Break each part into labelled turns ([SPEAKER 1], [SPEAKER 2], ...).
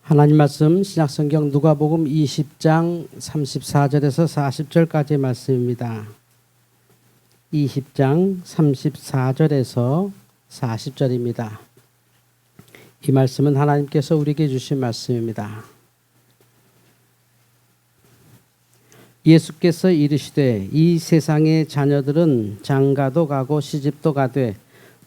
[SPEAKER 1] 하나님 말씀 신약성경 누가복음 20장 34절에서 40절까지 말씀입니다. 20장 34절에서 40절입니다. 이 말씀은 하나님께서 우리에게 주신 말씀입니다. 예수께서 이르시되 이 세상의 자녀들은 장가도 가고 시집도 가되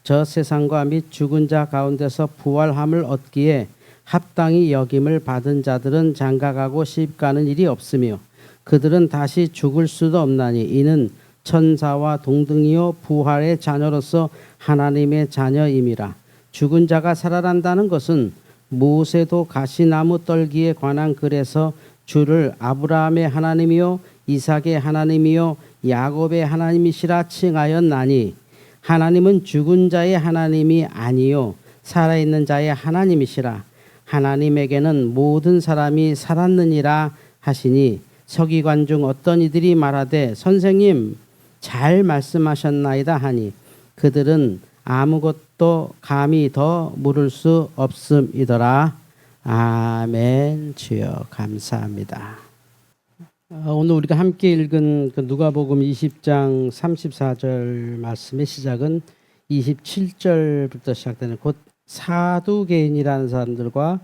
[SPEAKER 1] 저 세상과 및 죽은 자 가운데서 부활함을 얻기에 합당히 여김을 받은 자들은 장가가고 시집가는 일이 없으며 그들은 다시 죽을 수도 없나니 이는 천사와 동등이요 부활의 자녀로서 하나님의 자녀임이라. 죽은 자가 살아난다는 것은 모세도 가시나무 떨기에 관한 글에서 주를 아브라함의 하나님이요 이삭의 하나님이요 야곱의 하나님이시라 칭하였나니 하나님은 죽은 자의 하나님이 아니요 살아있는 자의 하나님이시라. 하나님에게는 모든 사람이 살았느니라 하시니 서기관 중 어떤 이들이 말하되 선생님 잘 말씀하셨나이다 하니 그들은 아무것도 감히 더 물을 수 없음이더라. 아멘. 주여 감사합니다. 오늘 우리가 함께 읽은 누가복음 20장 34절 말씀의 시작은 27절부터 시작되는 곧 사두개인이라는 사람들과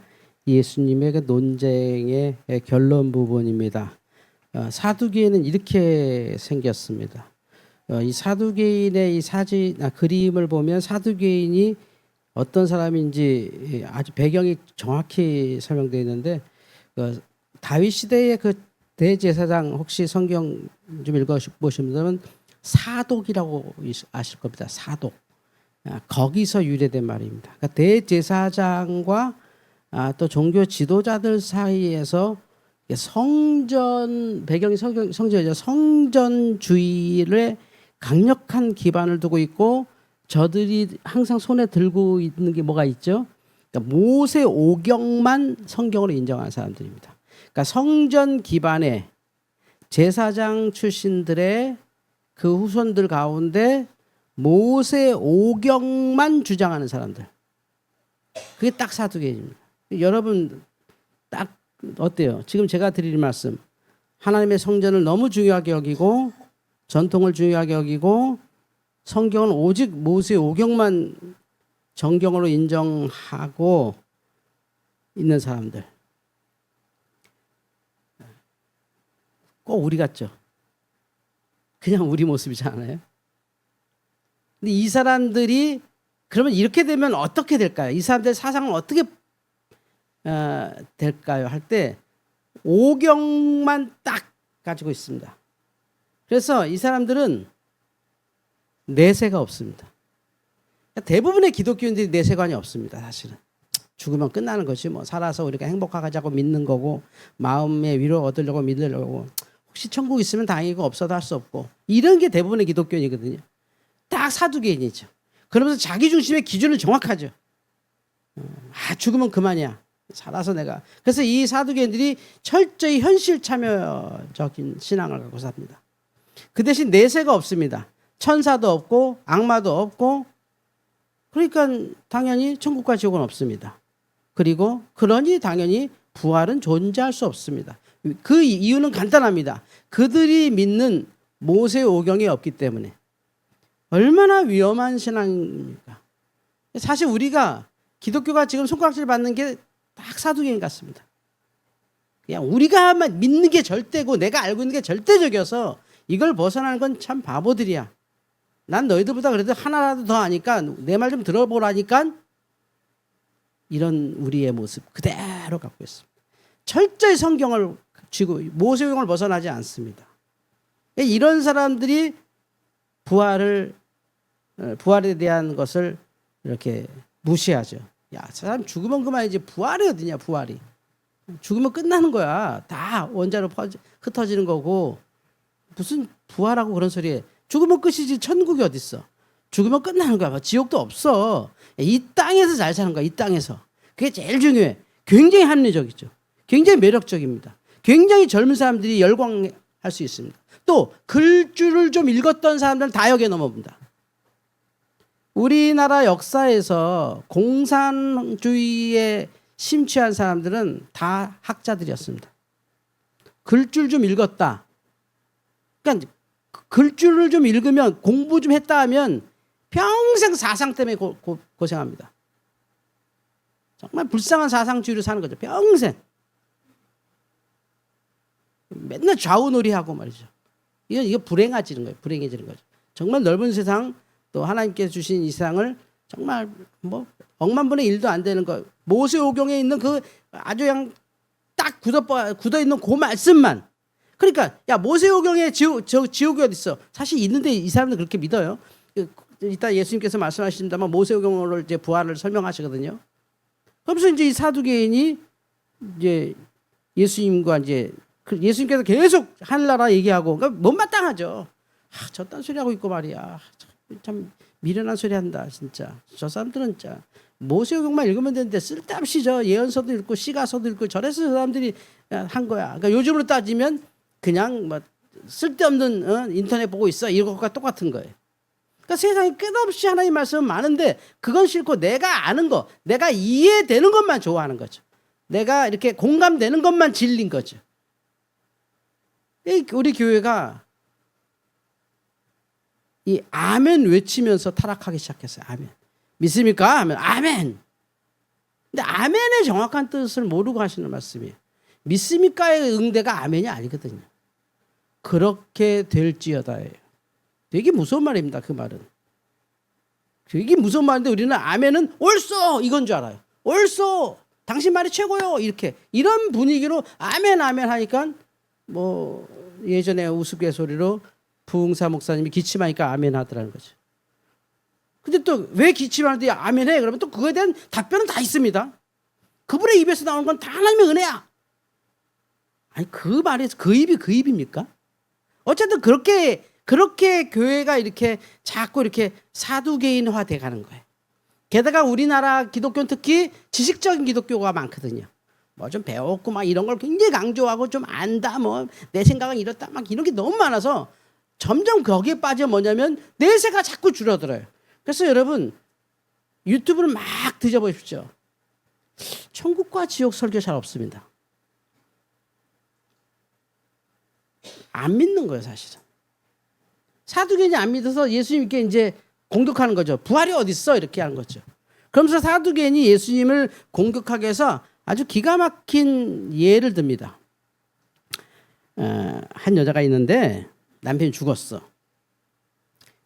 [SPEAKER 1] 예수님의 그 논쟁의 결론 부분입니다. 사두개인은 이렇게 생겼습니다. 이 사두개인의 이 그림을 보면 사두개인이 어떤 사람인지 아주 배경이 정확히 설명되어 있는데 다윗 시대의 그 대제사장 혹시 성경 좀 읽어보시는 분들은 사독이라고 아실 겁니다. 사독. 거기서 유래된 말입니다. 그러니까 대제사장과 또 종교 지도자들 사이에서 성전 배경이 성전이죠. 성전주의를 강력한 기반을 두고 있고 저들이 항상 손에 들고 있는 게 뭐가 있죠? 그러니까 모세 오경만 성경으로 인정하는 사람들입니다. 그러니까 성전 기반의 제사장 출신들의 그 후손들 가운데 모세 오경만 주장하는 사람들. 그게 딱 사두개인입니다. 여러분 딱 어때요? 지금 제가 드릴 말씀. 하나님의 성전을 너무 중요하게 여기고 전통을 중요하게 여기고 성경은 오직 모세 오경만 정경으로 인정하고 있는 사람들. 꼭 우리 같죠? 그냥 우리 모습이지 않아요? 근데 이 사람들이 그러면 이렇게 되면 어떻게 될까요? 이 사람들의 사상은 어떻게 될까요? 할 때 오경만 딱 가지고 있습니다. 그래서 이 사람들은 내세가 없습니다. 대부분의 기독교인들이 내세관이 없습니다. 사실은 죽으면 끝나는 것이 뭐 살아서 우리가 행복하자고 믿는 거고 마음의 위로 얻으려고 믿으려고 혹시 천국 있으면 다행이고 없어도 할 수 없고 이런 게 대부분의 기독교인이거든요. 딱 사두개인이죠. 그러면서 자기 중심의 기준을 정확하죠. 죽으면 그만이야. 살아서 내가. 그래서 이 사두개인들이 철저히 현실 참여적인 신앙을 갖고 삽니다. 그 대신 내세가 없습니다. 천사도 없고 악마도 없고 그러니까 당연히 천국과 지옥은 없습니다. 그리고 그러니 당연히 부활은 존재할 수 없습니다. 그 이유는 간단합니다. 그들이 믿는 모세 오경이 없기 때문에. 얼마나 위험한 신앙입니까? 사실 우리가 기독교가 지금 손가락질 받는 게 딱 사두개인 같습니다. 그냥 우리가 믿는 게 절대고 내가 알고 있는 게 절대적이어서 이걸 벗어나는 건 참 바보들이야. 난 너희들보다 그래도 하나라도 더 아니까 내 말 좀 들어보라니까 이런 우리의 모습 그대로 갖고 있습니다. 철저히 성경을 쥐고 모세오경을 벗어나지 않습니다. 이런 사람들이 부활에 대한 것을 이렇게 무시하죠. 야, 사람 죽으면 그만이지 부활이 어디냐 부활이. 죽으면 끝나는 거야. 다 원자로 흩어지는 거고 무슨 부활하고 그런 소리에 죽으면 끝이지 천국이 어딨어. 죽으면 끝나는 거야. 지옥도 없어. 이 땅에서 잘 사는 거야. 이 땅에서. 그게 제일 중요해. 굉장히 합리적이죠. 굉장히 매력적입니다. 굉장히 젊은 사람들이 열광할 수 있습니다. 또 글줄을 좀 읽었던 사람들은 다 여기에 넘어옵니다. 우리나라 역사에서 공산주의의 심취한 사람들은 다 학자들이었습니다. 글줄 좀 읽었다. 그러니까 글줄을 좀 읽으면 공부 좀 했다 하면 평생 사상 때문에 고생합니다. 정말 불쌍한 사상주의로 사는 거죠. 평생. 맨날 좌우놀이하고 말이죠. 이거 불행해지는 거예요. 불행해지는 거죠. 정말 넓은 세상, 또 하나님께서 주신 이 세상을 정말 뭐 억만분의 1도 안 되는 거. 모세오경에 있는 그 아주 그냥 딱 굳어 있는 그 말씀만. 그러니까 야 모세오경에 지옥이 어디 있어? 사실 있는데 이 사람들 그렇게 믿어요. 이따 예수님께서 말씀하신다면 모세오경으로 이제 부활을 설명하시거든요. 그러면서 이제 이 사두개인이 이제 예수님과 이제 예수님께서 계속 하늘나라 얘기하고 그러니까 못마땅하죠. 저딴 소리 하고 있고 말이야. 참 미련한 소리 한다 진짜. 저 사람들은 진짜 모세오경만 읽으면 되는데 쓸데없이 저 예언서도 읽고 시가서도 읽고 저래서 저 사람들이 한 거야. 그러니까 요즘으로 따지면 그냥 뭐 쓸데없는 인터넷 보고 있어 이것과 똑같은 거예요. 그러니까 세상에 끝없이 하나님 말씀은 많은데 그건 싫고 내가 아는 거, 내가 이해되는 것만 좋아하는 거죠. 내가 이렇게 공감되는 것만 질린 거죠. 우리 교회가 이 아멘 외치면서 타락하기 시작했어요. 아멘. 믿습니까? 하면 아멘. 근데 아멘의 정확한 뜻을 모르고 하시는 말씀이에요. 믿습니까의 응대가 아멘이 아니거든요. 그렇게 될지어다예요. 되게 무서운 말입니다. 그 말은. 되게 무서운 말인데 우리는 아멘은 옳소 이건 줄 알아요. 옳소. 당신 말이 최고요. 이렇게 이런 분위기로 아멘 아멘 하니까 뭐 예전에 우스갯소리로 부흥사 목사님이 기침하니까 아멘 하더라는 거죠. 근데 또 왜 기침하는데 아멘 해? 그러면 또 그거에 대한 답변은 다 있습니다. 그분의 입에서 나오는 건 다 하나님의 은혜야. 아니 그 말에서 그 입입니까? 어쨌든 그렇게 교회가 이렇게 자꾸 이렇게 사두개인화 돼 가는 거예요. 게다가 우리나라 기독교는 특히 지식적인 기독교가 많거든요. 뭐 좀 배웠고 막 이런 걸 굉장히 강조하고 좀 안다 뭐 내 생각은 이렇다 막 이런 게 너무 많아서 점점 거기에 빠져 뭐냐면 내세가 자꾸 줄어들어요. 그래서 여러분 유튜브를 막 뒤져보십시오. 천국과 지옥 설교 잘 없습니다. 안 믿는 거예요, 사실은. 사두개인이 안 믿어서 예수님께 이제 공격하는 거죠. 부활이 어디 있어? 이렇게 하는 거죠. 그러면서 사두개인이 예수님을 공격하기 위해서 아주 기가 막힌 예를 듭니다. 한 여자가 있는데 남편이 죽었어.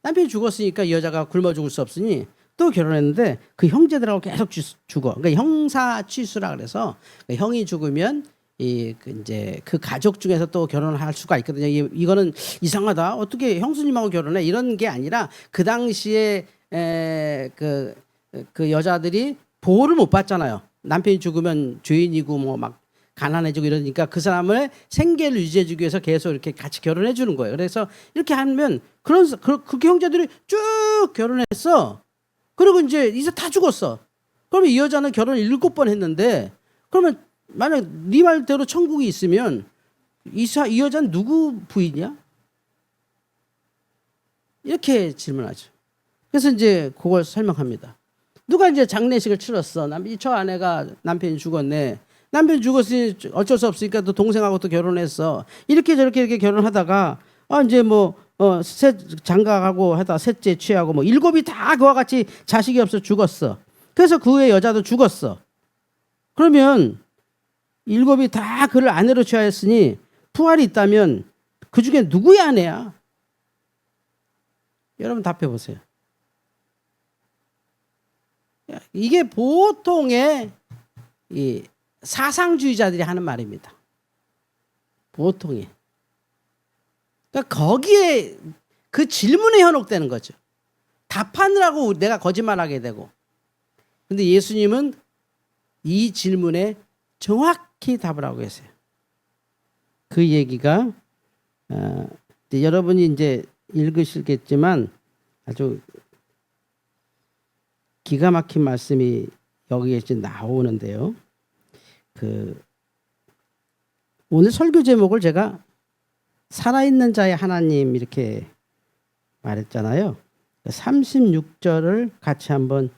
[SPEAKER 1] 남편이 죽었으니까 이 여자가 굶어 죽을 수 없으니 또 결혼했는데 그 형제들하고 계속 죽어. 그러니까 형사 취수라 그래서 형이 죽으면 이제 그 가족 중에서 또 결혼을 할 수가 있거든요. 이거는 이상하다. 어떻게 형수님하고 결혼해? 이런 게 아니라 그 당시에 그 여자들이 보호를 못 받잖아요. 남편이 죽으면 죄인이고 뭐 막 가난해지고 이러니까 그 사람의 생계를 유지해주기 위해서 계속 이렇게 같이 결혼해 주는 거예요. 그래서 이렇게 하면 그렇게 형제들이 쭉 결혼했어. 그리고 이제 다 죽었어. 그러면 이 여자는 결혼을 7번 했는데 그러면 만약 네 말대로 천국이 있으면 이 여자는 누구 부인이야? 이렇게 질문하죠. 그래서 이제 그걸 설명합니다. 누가 이제 장례식을 치렀어. 저 아내가 남편이 죽었네. 남편이 죽었으니 어쩔 수 없으니까 또 동생하고 또 결혼했어. 이렇게 저렇게 이렇게 결혼하다가 이제 장가가고 하다 셋째 취하고 7이 다 그와 같이 자식이 없어 죽었어. 그래서 그 후에 여자도 죽었어. 그러면 7이 다 그를 아내로 취하였으니 부활이 있다면 그 중에 누구의 아내야? 여러분 답해 보세요. 이게 보통의 이 사상주의자들이 하는 말입니다. 보통의. 그러니까 거기에 그 질문에 현혹되는 거죠. 답하느라고 내가 거짓말하게 되고. 근데 예수님은 이 질문에 정확히 답을 하고 계세요. 그 얘기가 여러분이 이제 읽으시겠지만 아주 기가 막힌 말씀이 여기에 이제 나오는데요. 오늘 설교 제목을 제가 살아있는 자의 하나님 이렇게 말했잖아요. 36절을 같이 한번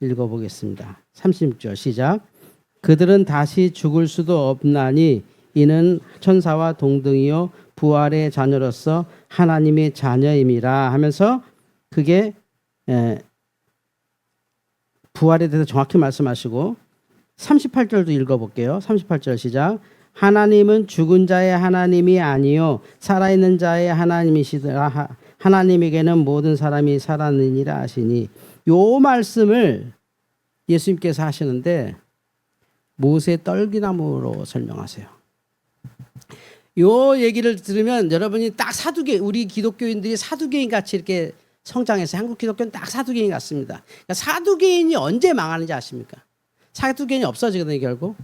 [SPEAKER 1] 읽어보겠습니다. 36절 시작. 그들은 다시 죽을 수도 없나니 이는 천사와 동등이요 부활의 자녀로서 하나님의 자녀임이라 하면서 그게 부활에 대해서 정확히 말씀하시고 38절도 읽어볼게요. 38절 시작. 하나님은 죽은 자의 하나님이 아니요 살아있는 자의 하나님이시더라. 하나님에게는 모든 사람이 살았느니라 하시니 요 말씀을 예수님께서 하시는데 모세 떨기나무로 설명하세요. 요 얘기를 들으면 여러분이 딱 사두개, 우리 기독교인들이 사두개인 같이 이렇게 성장해서 한국 기독교는 딱 사두개인 같습니다. 그러니까 사두개인이 언제 망하는지 아십니까? 사두개인이 없어지거든요, 결국.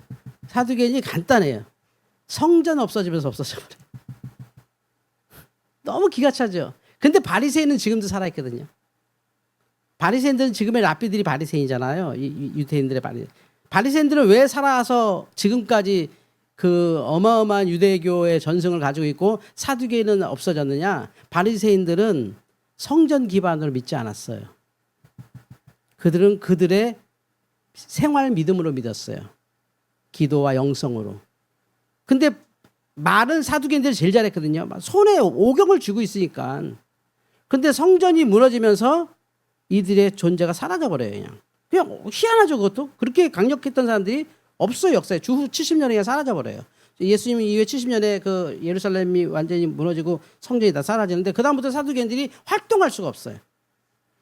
[SPEAKER 1] 사두개인이 간단해요. 성전 없어지면서 없어져버려요. 너무 기가 차죠. 근데 바리새인은 지금도 살아있거든요. 바리새인들은 지금의 랍비들이 바리새인이잖아요. 유대인들의 바리새인들은 왜 살아서 지금까지 그 어마어마한 유대교의 전승을 가지고 있고 사두개인은 없어졌느냐? 바리새인들은 성전 기반으로 믿지 않았어요. 그들은 그들의 생활 믿음으로 믿었어요. 기도와 영성으로. 근데 말은 사두개인들이 제일 잘했거든요. 손에 오경을 쥐고 있으니까. 근데 성전이 무너지면서 이들의 존재가 사라져버려요. 그냥 희한하죠, 그것도. 그렇게 강력했던 사람들이 없어요, 역사에. 주후 70년에 사라져버려요. 예수님 이후에 70년에 그 예루살렘이 완전히 무너지고 성전이 다 사라지는데 그다음부터 사두개인들이 활동할 수가 없어요.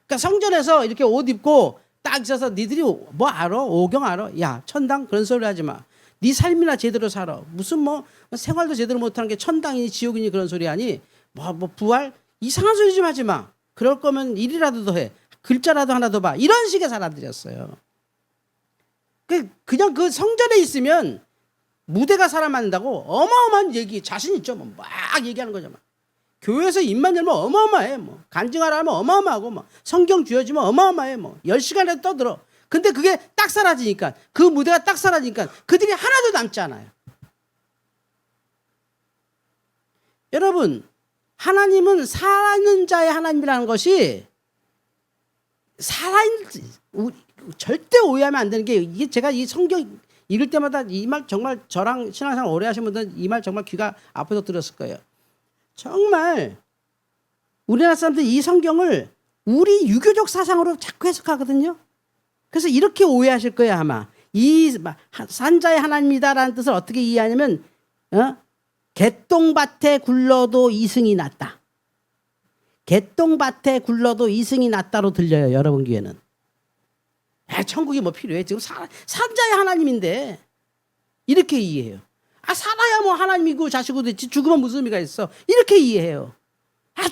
[SPEAKER 1] 그러니까 성전에서 이렇게 옷 입고 딱 있어서 니들이 뭐 알아? 오경 알아? 야, 천당? 그런 소리 하지 마. 네 삶이나 제대로 살아. 무슨 뭐 생활도 제대로 못하는 게 천당이니 지옥이니 그런 소리 하니 뭐 부활? 이상한 소리 좀 하지 마. 그럴 거면 일이라도 더 해. 글자라도 하나 더 봐. 이런 식의 사람들이었어요. 그냥 그 성전에 있으면 무대가 살아만다고 어마어마한 얘기, 자신 있죠. 막 얘기하는 거죠. 막. 교회에서 입만 열면 어마어마해. 뭐. 간증하라 하면 어마어마하고, 뭐. 성경 쥐어주면 어마어마해. 뭐. 10시간이라도 떠들어. 근데 그게 딱 사라지니까, 그 무대가 딱 사라지니까 그들이 하나도 남지 않아요. 여러분, 하나님은 살아있는 자의 하나님이라는 것이 절대 오해하면 안 되는 게 이게 제가 이 성경 읽을 때마다 이 말 정말 저랑 신앙생활 오래 하신 분들은 이 말 정말 귀가 아파서 들었을 거예요. 정말 우리나라 사람들이 이 성경을 우리 유교적 사상으로 자꾸 해석하거든요. 그래서 이렇게 오해하실 거예요, 아마. 이 산자의 하나님이다라는 뜻을 어떻게 이해하냐면 개똥밭에 굴러도 이승이 났다. 개똥밭에 굴러도 이승이 났다로 들려요, 여러분 귀에는. 천국이 뭐 필요해? 지금 산자의 하나님인데 이렇게 이해해요. 살아야 뭐 하나님이고 자식이고 됐지 죽으면 무슨 의미가 있어? 이렇게 이해해요.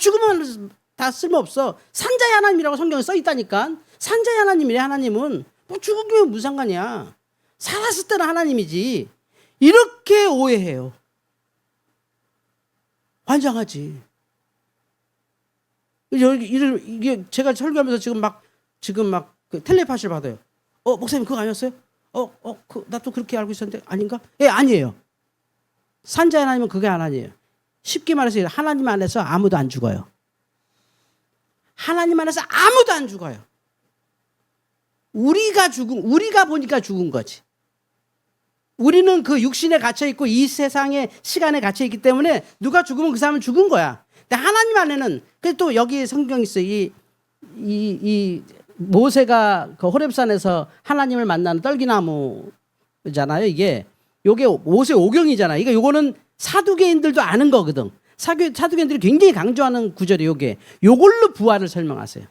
[SPEAKER 1] 죽으면 다 쓸모없어. 산자의 하나님이라고 성경에 써 있다니까. 산자의 하나님이래. 하나님은 뭐 죽으면 무슨 상관이야. 살았을 때는 하나님이지. 이렇게 오해해요. 환장하지. 이게 제가 설교하면서 지금 막 그 텔레파시를 받아요. 목사님 그거 아니었어요? 나 또 그렇게 알고 있었는데 아닌가? 아니에요. 산자의 하나님은 그게 아니에요. 쉽게 말해서 하나님 안에서 아무도 안 죽어요. 하나님 안에서 아무도 안 죽어요. 우리가 보니까 죽은 거지. 우리는 그 육신에 갇혀 있고 이 세상의 시간에 갇혀 있기 때문에 누가 죽으면 그 사람은 죽은 거야. 근데 하나님 안에는 또 여기 성경 있어요. 이 모세가 그 호렙산에서 하나님을 만나는 떨기나무잖아요. 요게 모세 오경이잖아요. 요거는 사두개인들도 아는 거거든. 사두개인들이 굉장히 강조하는 구절이에요. 요걸로 부활을 설명하세요.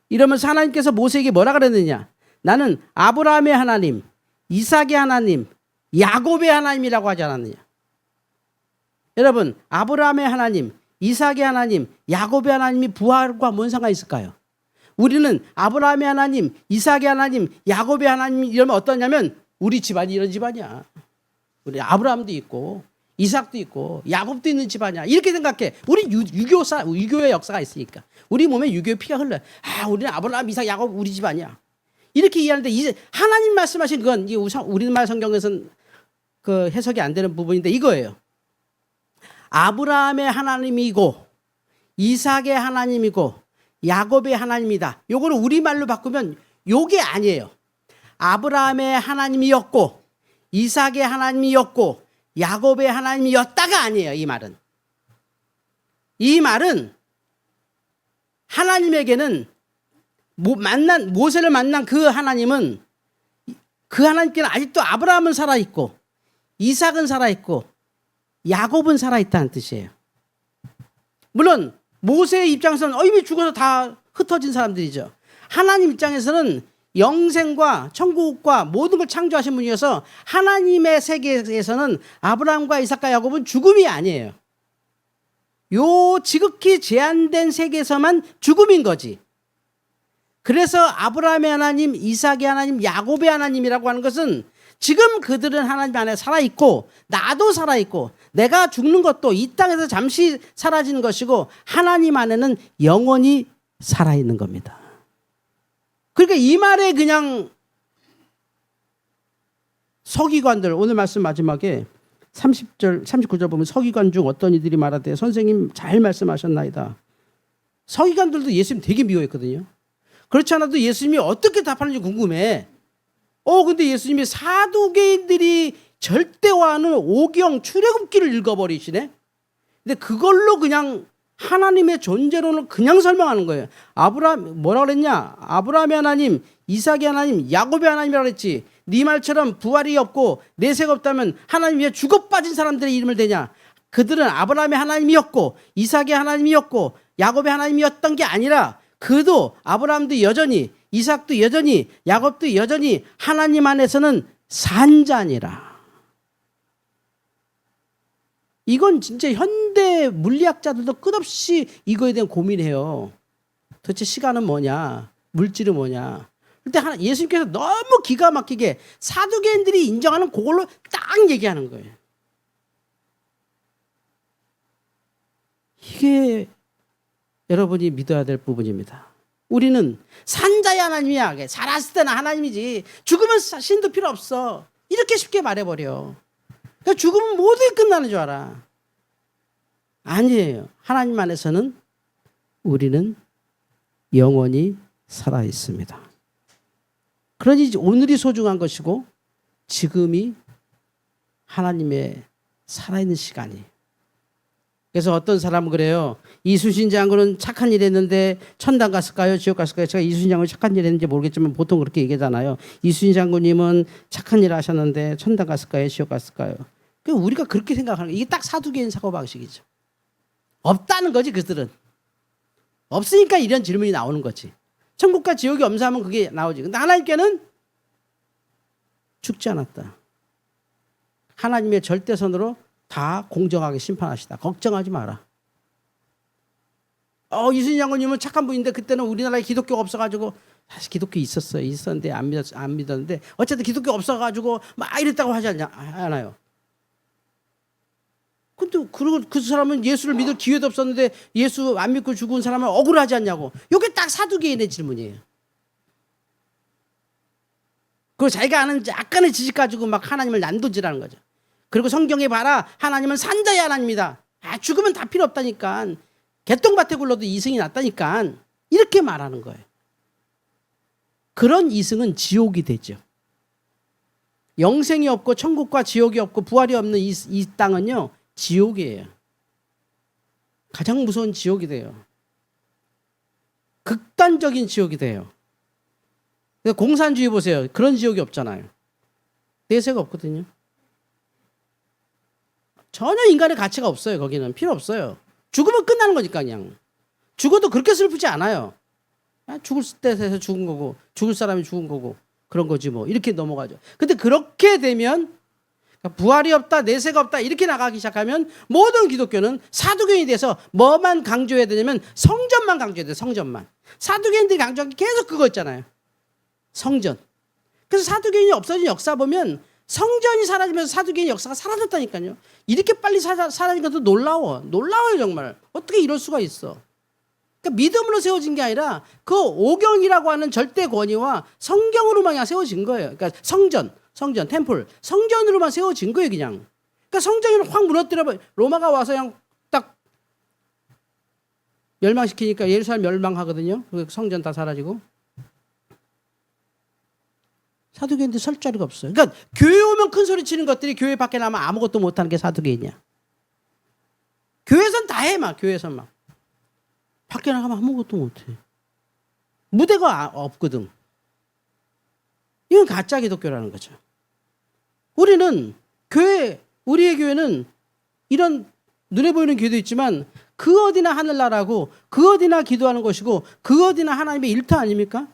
[SPEAKER 1] 이러면서 하나님께서 모세에게 뭐라 그랬느냐? 나는 아브라함의 하나님, 이삭의 하나님, 야곱의 하나님이라고 하지 않았느냐? 여러분, 아브라함의 하나님, 이삭의 하나님, 야곱의 하나님이 부활과 뭔 상관이 있을까요? 우리는 아브라함의 하나님, 이삭의 하나님, 야곱의 하나님 이러면 어떠냐면 우리 집안이 이런 집안이야. 우리 아브라함도 있고 이삭도 있고 야곱도 있는 집안이야. 이렇게 생각해. 우리 유교의 역사가 있으니까. 우리 몸에 유교의 피가 흘러요. 우리는 아브라함, 이삭, 야곱 우리 집안이야. 이렇게 이해하는데 이제 하나님 말씀하신 그건 우리말 성경에서는 그 해석이 안 되는 부분인데 이거예요. 아브라함의 하나님이고 이삭의 하나님이고 야곱의 하나님이다. 요거를 우리말로 바꾸면 요게 아니에요. 아브라함의 하나님이었고 이삭의 하나님이었고 야곱의 하나님이었다가 아니에요. 이 말은 하나님에게는 모세를 만난 그 하나님은 그 하나님께는 아직도 아브라함은 살아있고 이삭은 살아있고 야곱은 살아있다는 뜻이에요. 물론 모세의 입장에서는 이미 죽어서 다 흩어진 사람들이죠. 하나님 입장에서는 영생과 천국과 모든 걸 창조하신 분이어서 하나님의 세계에서는 아브라함과 이삭과 야곱은 죽음이 아니에요. 요 지극히 제한된 세계에서만 죽음인 거지. 그래서 아브라함의 하나님, 이삭의 하나님, 야곱의 하나님이라고 하는 것은 지금 그들은 하나님 안에 살아있고 나도 살아있고 내가 죽는 것도 이 땅에서 잠시 사라지는 것이고 하나님 안에는 영원히 살아있는 겁니다. 그러니까 이 말에 그냥 서기관들, 오늘 말씀 마지막에 30절, 39절 보면 서기관 중 어떤 이들이 말하되 선생님 잘 말씀하셨나이다. 서기관들도 예수님 되게 미워했거든요. 그렇지 않아도 예수님이 어떻게 답하는지 궁금해. 근데 예수님이 사두개인들이 절대화하는 오경 출애굽기를 읽어버리시네. 근데 그걸로 그냥 하나님의 존재론을 그냥 설명하는 거예요. 아브라함 뭐라 그랬냐? 아브라함의 하나님, 이삭의 하나님, 야곱의 하나님이라고 그랬지. 네 말처럼 부활이 없고 내세가 없다면 하나님 위에 죽어 빠진 사람들의 이름을 대냐? 그들은 아브라함의 하나님이었고 이삭의 하나님이었고 야곱의 하나님이었던 게 아니라 그도 아브라함도 여전히 이삭도 여전히 야곱도 여전히 하나님 안에서는 산자니라. 이건 진짜 현대 물리학자들도 끝없이 이거에 대한 고민해요. 도대체 시간은 뭐냐? 물질은 뭐냐? 그런데 예수님께서 너무 기가 막히게 사두개인들이 인정하는 그걸로 딱 얘기하는 거예요. 이게 여러분이 믿어야 될 부분입니다. 우리는 산자의 하나님이야. 살았을 때는 하나님이지. 죽으면 신도 필요 없어. 이렇게 쉽게 말해버려. 그러니까 죽으면 모든 게 끝나는 줄 알아. 아니에요. 하나님 안에서는 우리는 영원히 살아있습니다. 그러니 오늘이 소중한 것이고 지금이 하나님의 살아있는 시간이에요. 그래서 어떤 사람은 그래요. 이순신 장군은 착한 일 했는데 천당 갔을까요? 지옥 갔을까요? 제가 이순신 장군이 착한 일 했는지 모르겠지만 보통 그렇게 얘기하잖아요. 이순신 장군님은 착한 일 하셨는데 천당 갔을까요? 지옥 갔을까요? 우리가 그렇게 생각하는 거예요. 이게 딱 사두개인 사고방식이죠. 없다는 거지 그들은. 없으니까 이런 질문이 나오는 거지. 천국과 지옥이 엄사하면 그게 나오지. 근데 하나님께는 죽지 않았다. 하나님의 절대선으로 다 공정하게 심판하시다. 걱정하지 마라. 이순신 장군님은 착한 분인데 그때는 우리나라에 기독교가 없어가지고 사실 기독교 있었는데 안 믿었는데 어쨌든 기독교 없어가지고 막 이랬다고 하지 않아요. 근데 그 사람은 예수를 믿을 기회도 없었는데 예수 안 믿고 죽은 사람은 억울하지 않냐고. 이게 딱 사두개인의 질문이에요. 그리고 자기가 아는 약간의 지식 가지고 막 하나님을 난도질하는 거죠. 그리고 성경에 봐라. 하나님은 산자의 하나님이다. 죽으면 다 필요 없다니까. 개똥밭에 굴러도 이승이 낫다니까. 이렇게 말하는 거예요. 그런 이승은 지옥이 되죠. 영생이 없고 천국과 지옥이 없고 부활이 없는 이 땅은요. 지옥이에요. 가장 무서운 지옥이 돼요. 극단적인 지옥이 돼요. 공산주의 보세요. 그런 지옥이 없잖아요. 내세가 없거든요. 전혀 인간의 가치가 없어요. 거기는 필요 없어요. 죽으면 끝나는 거니까 그냥. 죽어도 그렇게 슬프지 않아요. 죽을 때에서 죽은 거고 죽을 사람이 죽은 거고 그런 거지 뭐. 이렇게 넘어가죠. 근데 그렇게 되면 부활이 없다, 내세가 없다 이렇게 나가기 시작하면 모든 기독교는 사두개인이 돼서 뭐만 강조해야 되냐면 성전만 강조해야 돼요. 성전만. 사두개인들이 강조한 게 계속 그거 있잖아요. 성전. 그래서 사두개인이 없어진 역사 보면 성전이 사라지면서 사두개인 역사가 사라졌다니까요. 이렇게 빨리 사라진 것도 놀라워요 정말. 어떻게 이럴 수가 있어. 그러니까 믿음으로 세워진 게 아니라 그 오경이라고 하는 절대 권위와 성경으로만 세워진 거예요. 그러니까 성전, 템플, 성전으로만 세워진 거예요 그냥. 그러니까 성전을 확 무너뜨려버려. 로마가 와서 그냥 딱 멸망시키니까 예루살렘 멸망하거든요. 성전 다 사라지고. 사두개인들 설 자리가 없어요. 그러니까 교회 오면 큰 소리 치는 것들이 교회 밖에 나면 아무것도 못하는 게 사두개인이야. 교회에선 다 해, 막. 교회에선 막. 밖에 나가면 아무것도 못해. 무대가 없거든. 이건 가짜 기독교라는 거죠. 우리는 우리의 교회는 이런 눈에 보이는 교회도 있지만 그 어디나 하늘나라고 그 어디나 기도하는 것이고 그 어디나 하나님의 일터 아닙니까?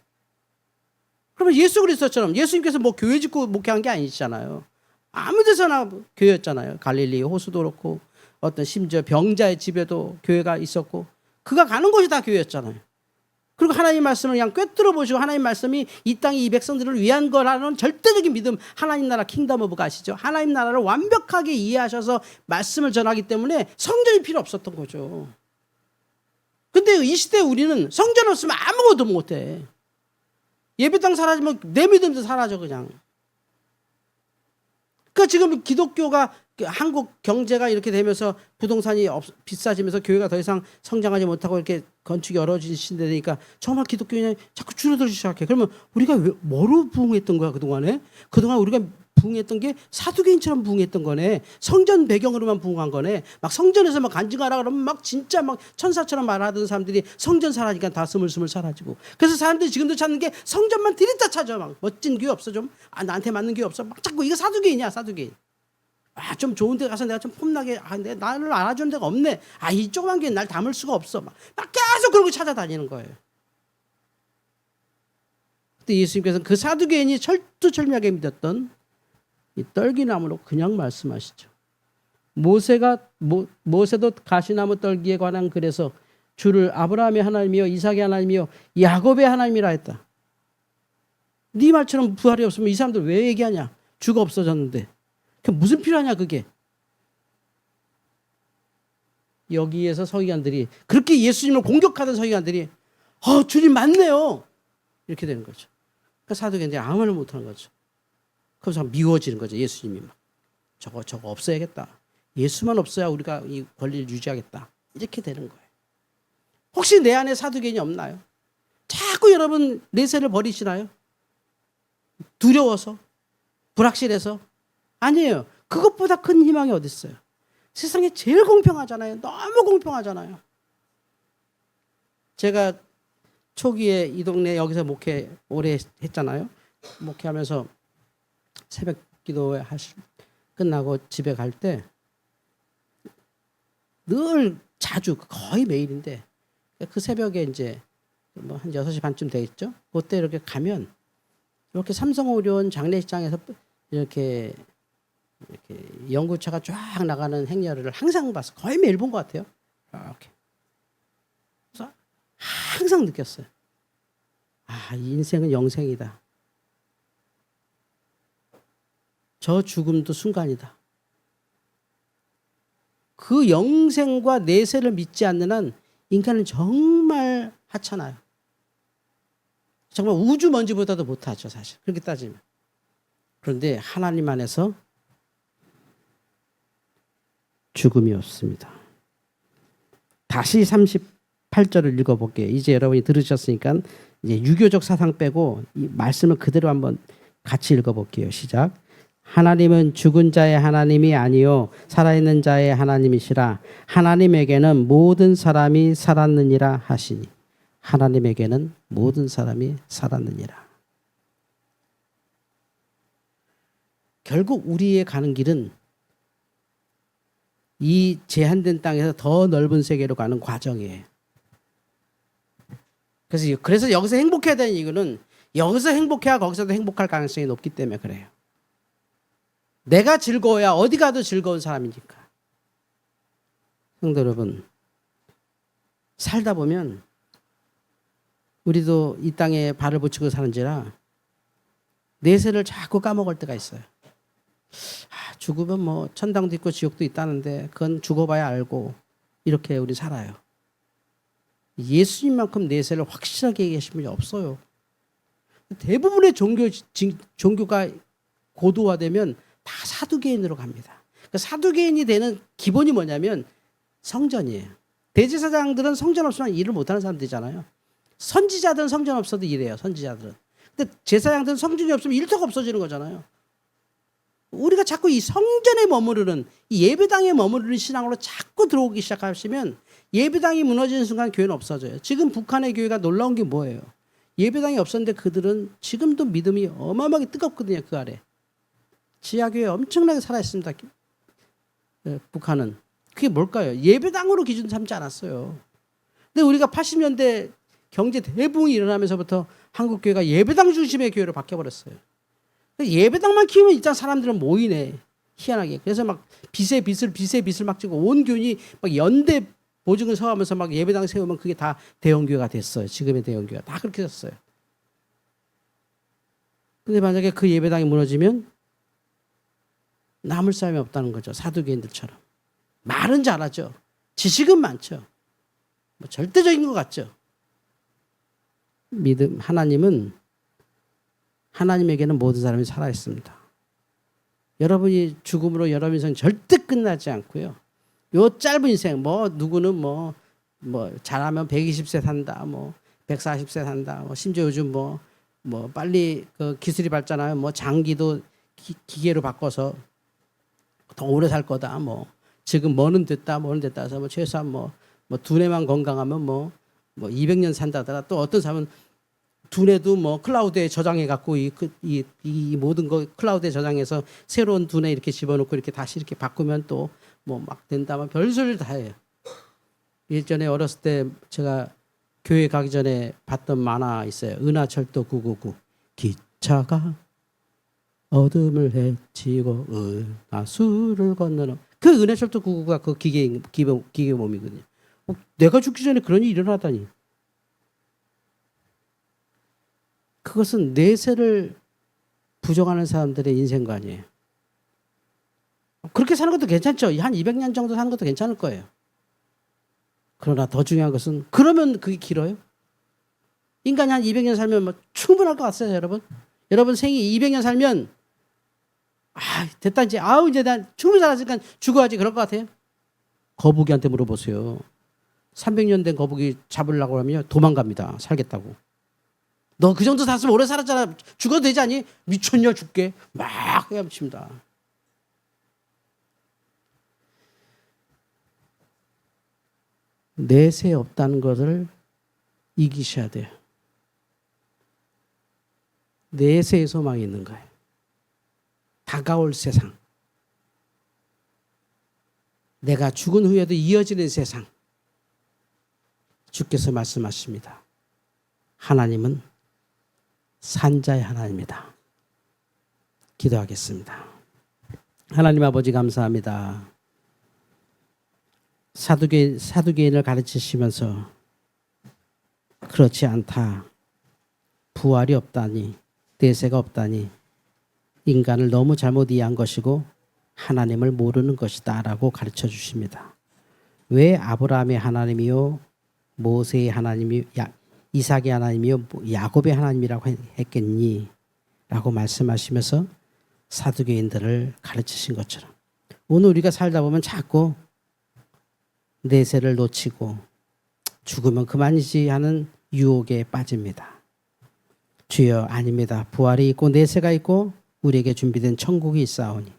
[SPEAKER 1] 그러면 예수 그리스도처럼 예수님께서 뭐 교회 짓고 목회한 게 아니잖아요. 아무 데서나 교회였잖아요. 갈릴리 호수도 그렇고 어떤 심지어 병자의 집에도 교회가 있었고 그가 가는 곳이 다 교회였잖아요. 그리고 하나님 말씀을 그냥 꿰뚫어 보시고 하나님 말씀이 이 땅의 이 백성들을 위한 거라는 절대적인 믿음, 하나님 나라 킹덤 오브 가시죠. 하나님 나라를 완벽하게 이해하셔서 말씀을 전하기 때문에 성전이 필요 없었던 거죠. 근데 이 시대에 우리는 성전 없으면 아무것도 못해. 예배당 사라지면 내 믿음도 사라져 그냥. 그러니까 지금 기독교가 한국 경제가 이렇게 되면서 부동산이 비싸지면서 교회가 더 이상 성장하지 못하고 이렇게 건축이 어려워진 시대 되니까 정말 기독교인이 자꾸 줄어들기 시작해. 그러면 우리가 뭐로 부흥했던 거야 그동안에? 그동안 우리가 부흥했던 게 사두개인처럼 부흥했던 거네. 성전 배경으로만 부흥한 거네. 막 성전에서 막 간증하라 그러면 막 진짜 막 천사처럼 말하던 사람들이 성전 사라지니까 다 스물스물 사라지고. 그래서 사람들이 지금도 찾는 게 성전만 들이다 찾아. 막 멋진 교회 없어 좀? 아 나한테 맞는 교회 없어? 막 자꾸 이거 사두개인이야 사두개인. 아, 좀 좋은 데 가서 내가 좀 폼나게, 내 나를 알아주는 데가 없네. 아, 이 조그만 교회는 날 담을 수가 없어. 막 계속 그런 거 찾아다니는 거예요. 그때 예수님께서는 그 사두개인이 철두철미하게 믿었던 이 떨기나무로 그냥 말씀하시죠. 모세도 가시나무 떨기에 관한 글에서 주를 아브라함의 하나님이요 이삭의 하나님이요 야곱의 하나님이라 했다. 네 말처럼 부활이 없으면 이 사람들 왜 얘기하냐? 주가 없어졌는데. 그 무슨 필요하냐 그게. 여기에서 서기관들이 그렇게 예수님을 공격하던 서기관들이 주님 맞네요 이렇게 되는 거죠. 그러니까 사두개인들이 아무 말을 못하는 거죠. 그래서 미워지는 거죠. 예수님이 막 저거 없애야겠다. 예수만 없어야 우리가 이 권리를 유지하겠다 이렇게 되는 거예요. 혹시 내 안에 사두개인이 없나요? 자꾸 여러분 내세를 버리시나요? 두려워서? 불확실해서? 아니에요. 그것보다 큰 희망이 어디 있어요? 세상에 제일 공평하잖아요. 너무 공평하잖아요. 제가 초기에 이 동네 여기서 목회 오래 했잖아요. 목회하면서 새벽 기도회 끝나고 집에 갈 때 늘 자주 거의 매일인데 그 새벽에 이제 뭐 한 6시 반쯤 되겠죠. 그때 이렇게 가면 이렇게 삼성오리온 장례식장에서 이렇게 연구차가 쫙 나가는 행렬을 항상 봤어. 거의 매일 본 것 같아요. 이렇게. 그래서 항상 느꼈어요. 아, 인생은 영생이다. 저 죽음도 순간이다. 그 영생과 내세를 믿지 않는 한 인간은 정말 하찮아요. 정말 우주 먼지보다도 못하죠, 사실. 그렇게 따지면. 그런데 하나님 안에서 죽음이 없습니다. 다시 38절을 읽어볼게요. 이제 여러분이 들으셨으니까 이제 유교적 사상 빼고 이 말씀을 그대로 한번 같이 읽어볼게요. 시작. 하나님은 죽은 자의 하나님이 아니요 살아있는 자의 하나님이시라. 하나님에게는 모든 사람이 살았느니라 하시니. 하나님에게는 모든 사람이 살았느니라. 결국 우리의 가는 길은 이 제한된 땅에서 더 넓은 세계로 가는 과정이에요. 그래서 여기서 행복해야 되는 이유는 여기서 행복해야 거기서도 행복할 가능성이 높기 때문에 그래요. 내가 즐거워야 어디 가도 즐거운 사람이니까. 성도 여러분, 살다 보면 우리도 이 땅에 발을 붙이고 사는지라 내세를 자꾸 까먹을 때가 있어요. 죽으면 뭐 천당도 있고 지옥도 있다는데 그건 죽어봐야 알고 이렇게 우리 살아요. 예수님만큼 내세를 확실하게 얘기하신 분이 없어요. 대부분의 종교가 고도화되면 다 사두개인으로 갑니다. 사두개인이 되는 기본이 뭐냐면 성전이에요. 대제사장들은 성전 없으면 일을 못하는 사람들이잖아요. 선지자들은 성전 없어도 일해요. 선지자들은. 근데 제사장들은 성전이 없으면 일터가 없어지는 거잖아요. 우리가 자꾸 이 성전에 머무르는 이 예배당에 머무르는 신앙으로 자꾸 들어오기 시작하시면 예배당이 무너지는 순간 교회는 없어져요. 지금 북한의 교회가 놀라운 게 뭐예요? 예배당이 없었는데 그들은 지금도 믿음이 어마어마하게 뜨겁거든요. 그 아래. 지하교회 엄청나게 살아있습니다. 북한은. 그게 뭘까요? 예배당으로 기준 삼지 않았어요. 근데 우리가 80년대 경제 대붕이 일어나면서부터 한국교회가 예배당 중심의 교회로 바뀌어버렸어요. 예배당만 키우면 일단 사람들은 모이네. 희한하게. 그래서 막 빚에 빚을 막 지고 온 교인이 막 연대 보증을 서하면서 막 예배당 세우면 그게 다 대형교회가 됐어요. 지금의 대형교회가 다 그렇게 됐어요. 근데 만약에 그 예배당이 무너지면 남을 사람이 없다는 거죠. 사두개인들처럼. 말은 잘하죠. 지식은 많죠. 뭐 절대적인 것 같죠. 믿음, 하나님에게는 모든 사람이 살아있습니다. 여러분이 죽음으로 여러분 인생 절대 끝나지 않고요. 요 짧은 인생, 누구는 잘하면 120세 산다, 140세 산다, 심지어 요즘 빨리 그 기술이 발전하면 장기도 기계로 바꿔서 더 오래 살 거다, 지금 뭐는 됐다 해서 최소한 두뇌만 건강하면 200년 산다더라. 또 어떤 사람은 두뇌도 클라우드에 저장해 갖고 이 모든 거 클라우드에 저장해서 새로운 두뇌 이렇게 집어넣고 이렇게 다시 이렇게 바꾸면 또 막 된다. 별소리를 다 해요. 예전에 어렸을 때 제가 교회 가기 전에 봤던 만화 있어요. 은하철도 999. 기차가 어둠을 헤치고 은하수를 건너는 그 은하철도 999가 그 기계 몸이거든요. 내가 죽기 전에 그런 일이 일어나다니. 그것은 내세를 부정하는 사람들의 인생관이에요. 그렇게 사는 것도 괜찮죠. 한 200년 정도 사는 것도 괜찮을 거예요. 그러나 더 중요한 것은 그러면 그게 길어요? 인간이 한 200년 살면 충분할 것 같아요, 여러분? 여러분 생이 200년 살면 됐다 이제 이제 난 충분히 살았으니까 죽어야지 그럴 것 같아요? 거북이한테 물어보세요. 300년 된 거북이 잡으려고 하면 도망갑니다. 살겠다고. 너 그 정도 살았으면 오래 살았잖아. 죽어도 되지 않니? 미쳤냐 죽게. 막 헤엄칩니다. 내세 없다는 것을 이기셔야 돼요. 내세의 소망이 있는 거예요. 다가올 세상. 내가 죽은 후에도 이어지는 세상. 주께서 말씀하십니다. 하나님은 산자의 하나님이다. 기도하겠습니다. 하나님 아버지 감사합니다. 사두개인을 가르치시면서 그렇지 않다. 부활이 없다니, 내세가 없다니 인간을 너무 잘못 이해한 것이고 하나님을 모르는 것이다 라고 가르쳐 주십니다. 왜 아브라함의 하나님이요 모세의 하나님이 이삭의 하나님이요 야곱의 하나님이라고 했겠니? 라고 말씀하시면서 사두개인들을 가르치신 것처럼 오늘 우리가 살다 보면 자꾸 내세를 놓치고 죽으면 그만이지 하는 유혹에 빠집니다. 주여 아닙니다. 부활이 있고 내세가 있고 우리에게 준비된 천국이 있사오니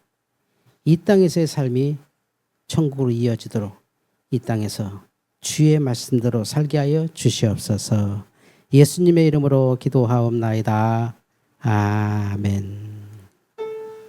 [SPEAKER 1] 이 땅에서의 삶이 천국으로 이어지도록 이 땅에서 주의 말씀대로 살게 하여 주시옵소서. 예수님의 이름으로 기도하옵나이다. 아멘.